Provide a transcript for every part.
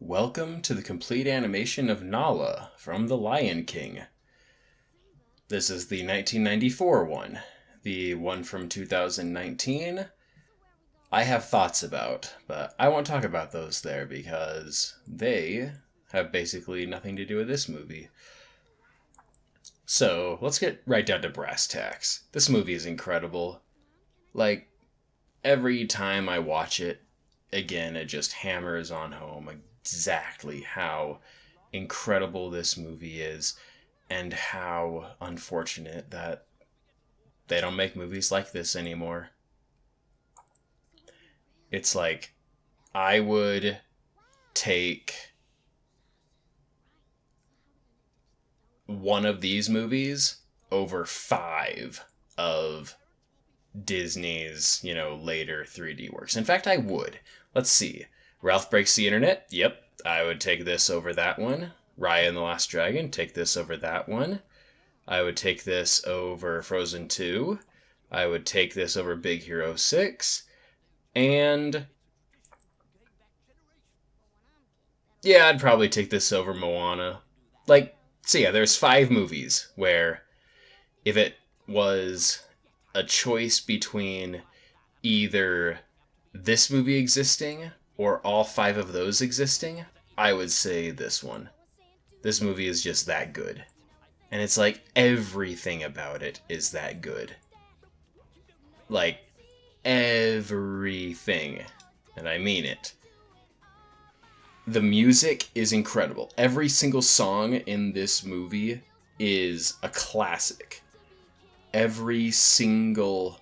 Welcome to the complete animation of Nala from The Lion King. This is the 1994 one. The one from 2019, I have thoughts about, but I won't talk about those there because they have basically nothing to do with this movie. So, let's get right down to brass tacks. This movie is incredible. Like, every time I watch it, again, it just hammers on home exactly how incredible this movie is and how unfortunate that they don't make movies like this anymore. It's like I would take one of these movies over five of Disney's, later 3D works. In fact, I would. Let's see. Ralph Breaks the Internet. Yep, I would take this over that one. Raya and the Last Dragon. Take this over that one. I would take this over Frozen 2. I would take this over Big Hero 6. And yeah, I'd probably take this over Moana. So yeah, there's five movies where if it was a choice between either this movie existing or all five of those existing, I would say this one. This movie is just that good. And it's like everything about it is that good. Like everything. And I mean it. The music is incredible. Every single song in this movie is a classic. Every single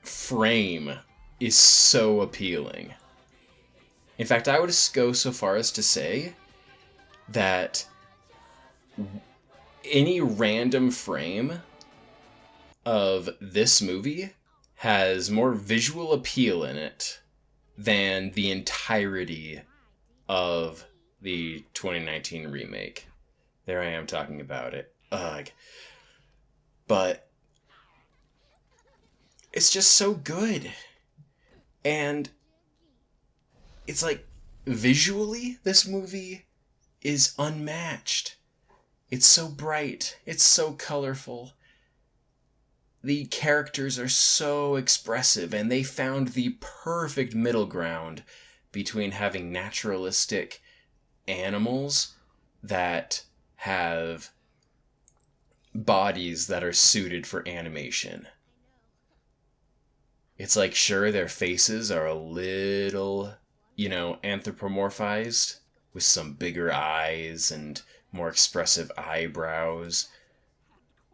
frame is so appealing. In fact, I would go so far as to say that any random frame of this movie has more visual appeal in it than the entirety of the 2019 remake. There I am talking about it. Ugh. But it's just so good. And it's like visually, this movie is unmatched. It's so bright. It's so colorful. The characters are so expressive, and they found the perfect middle ground between having naturalistic animals that have bodies that are suited for animation. It's like, sure, their faces are a little, anthropomorphized with some bigger eyes and more expressive eyebrows,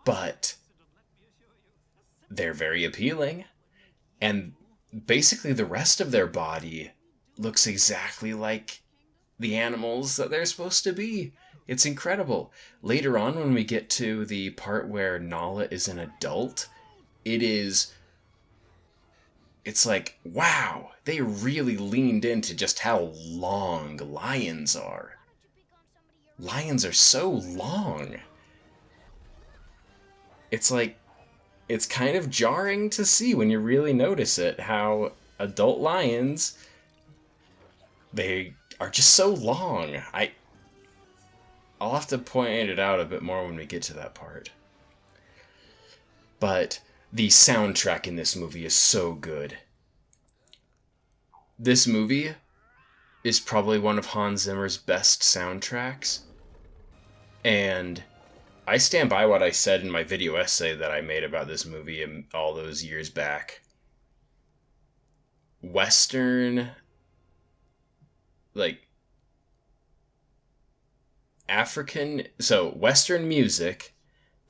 but they're very appealing. And basically, the rest of their body looks exactly like the animals that they're supposed to be. It's incredible. Later on, when we get to the part where Nala is an adult, it's like, wow, they really leaned into just how long lions are. Lions are so long. It's like, it's kind of jarring to see when you really notice it, how adult lions, they are just so long. I'll have to point it out a bit more when we get to that part. But the soundtrack in this movie is so good. This movie is probably one of Hans Zimmer's best soundtracks. And I stand by what I said in my video essay that I made about this movie all those years back. Western, Western music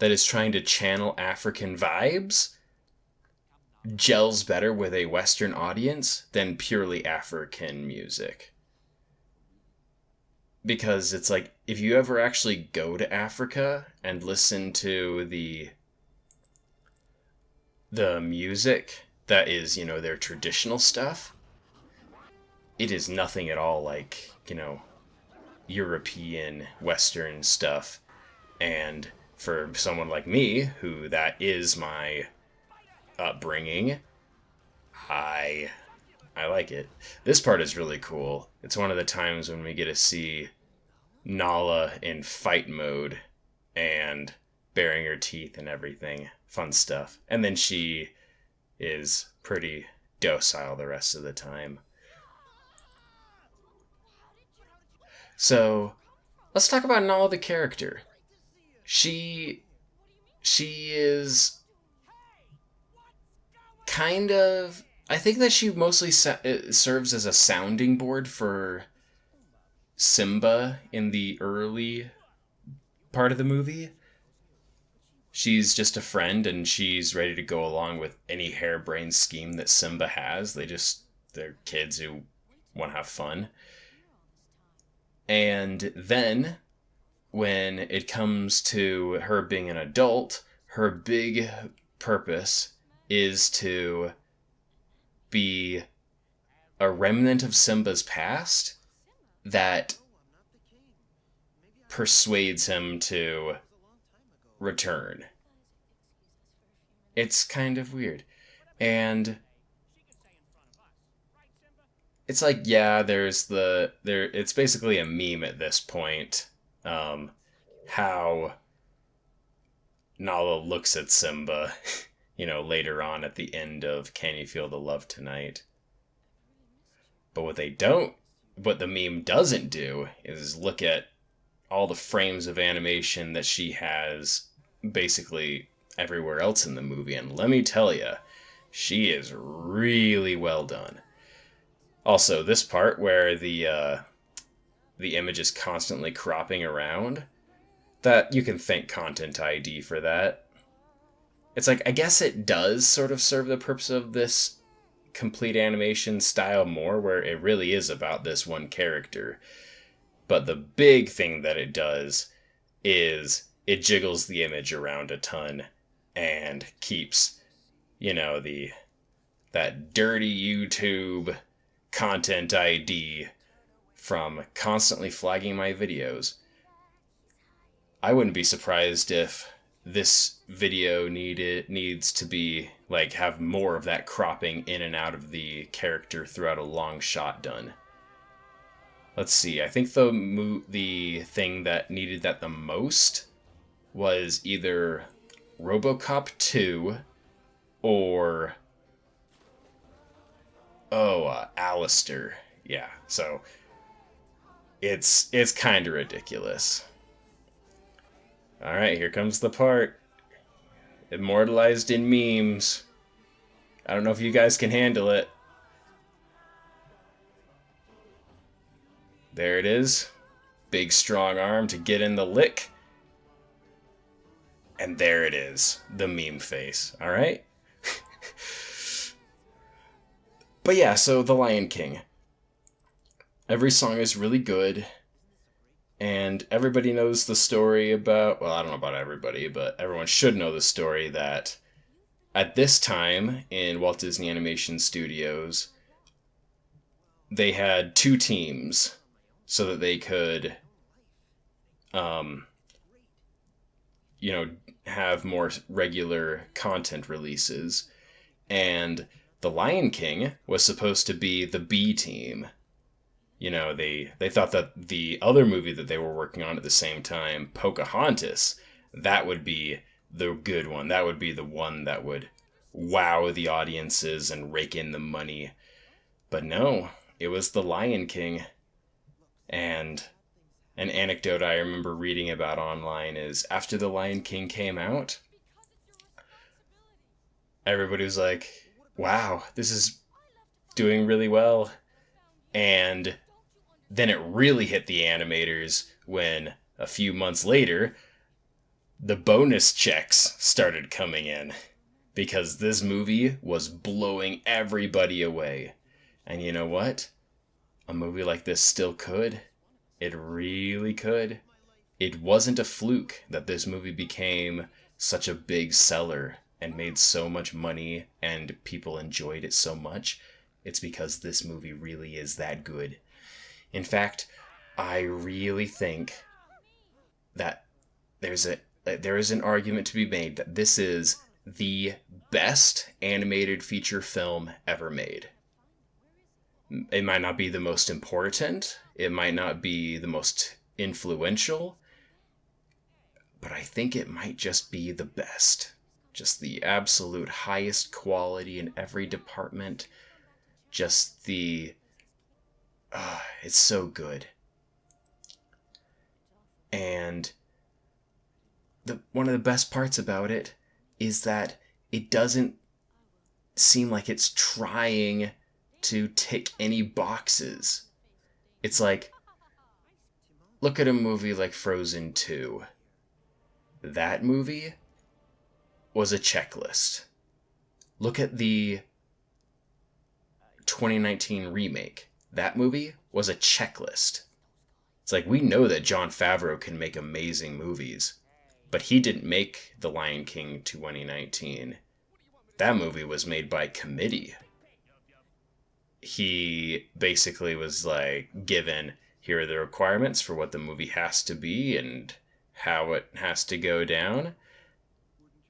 that is trying to channel African vibes gels better with a Western audience than purely African music. Because it's like, if you ever actually go to Africa and listen to the music that is, their traditional stuff, it is nothing at all like, European Western stuff. And for someone like me, who that is my upbringing, I I like it. This part is really cool. It's one of the times when we get to see Nala in fight mode and baring her teeth and everything. Fun stuff. And then she is pretty docile the rest of the time. So, let's talk about Nala the character. She is kind of, I think that she mostly serves as a sounding board for Simba in the early part of the movie. She's just a friend and she's ready to go along with any harebrained scheme that Simba has. They're kids who want to have fun. And then when it comes to her being an adult, her big purpose is to be a remnant of Simba's past that persuades him to return. It's kind of weird. And it's like, yeah, it's basically a meme at this point. How Nala looks at Simba, later on at the end of Can You Feel the Love Tonight? But what the meme doesn't do is look at all the frames of animation that she has basically everywhere else in the movie. And let me tell you, she is really well done. Also, this part where the image is constantly cropping around, that you can thank Content ID for that. It's like, I guess it does sort of serve the purpose of this complete animation style more, where it really is about this one character. But the big thing that it does is it jiggles the image around a ton and keeps, that dirty YouTube Content ID from constantly flagging my videos. I wouldn't be surprised if this video needs to be have more of that cropping in and out of the character throughout a long shot done. Let's see. I think the thing that needed that the most was either RoboCop 2 or Alistair. Yeah. So it's kind of ridiculous. All right, here comes the part. Immortalized in memes. I don't know if you guys can handle it. There it is. Big strong arm to get in the lick. And there it is. The meme face. All right? But yeah, so The Lion King. Every song is really good. And everybody knows the story about, well, I don't know about everybody, but everyone should know the story that at this time in Walt Disney Animation Studios, they had two teams so that they could, have more regular content releases. And The Lion King was supposed to be the B team. They thought that the other movie that they were working on at the same time, Pocahontas, that would be the good one. That would be the one that would wow the audiences and rake in the money. But no, it was The Lion King. And an anecdote I remember reading about online is after The Lion King came out, everybody was like, wow, this is doing really well. And then it really hit the animators when a few months later, the bonus checks started coming in because this movie was blowing everybody away. And you know what? A movie like this still could. It really could. It wasn't a fluke that this movie became such a big seller and made so much money and people enjoyed it so much. It's because this movie really is that good. In fact, I really think that there is an argument to be made that this is the best animated feature film ever made. It might not be the most important, it might not be the most influential, but I think it might just be the best. Just the absolute highest quality in every department. Just the. It's so good. And one of the best parts about it is that it doesn't seem like it's trying to tick any boxes. It's like, look at a movie like Frozen 2. That movie was a checklist. Look at the 2019 remake. That movie was a checklist. It's like, we know that Jon Favreau can make amazing movies, but he didn't make The Lion King 2019. That movie was made by committee. He basically was like given, here are the requirements for what the movie has to be and how it has to go down.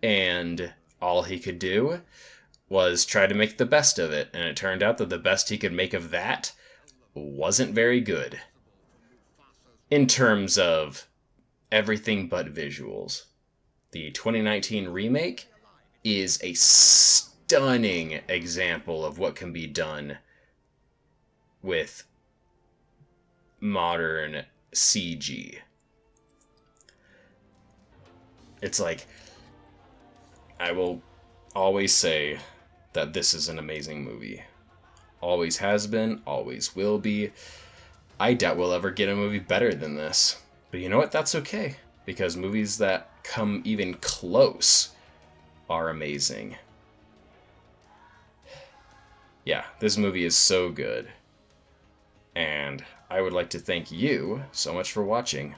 And all he could do was try to make the best of it. And it turned out that the best he could make of that wasn't very good. In terms of everything but visuals. The 2019 remake is a stunning example of what can be done with modern CG. It's like, I will always say that this is an amazing movie. Always has been, always will be. I doubt we'll ever get a movie better than this. But you know what? That's okay. Because movies that come even close are amazing. Yeah, this movie is so good. And I would like to thank you so much for watching.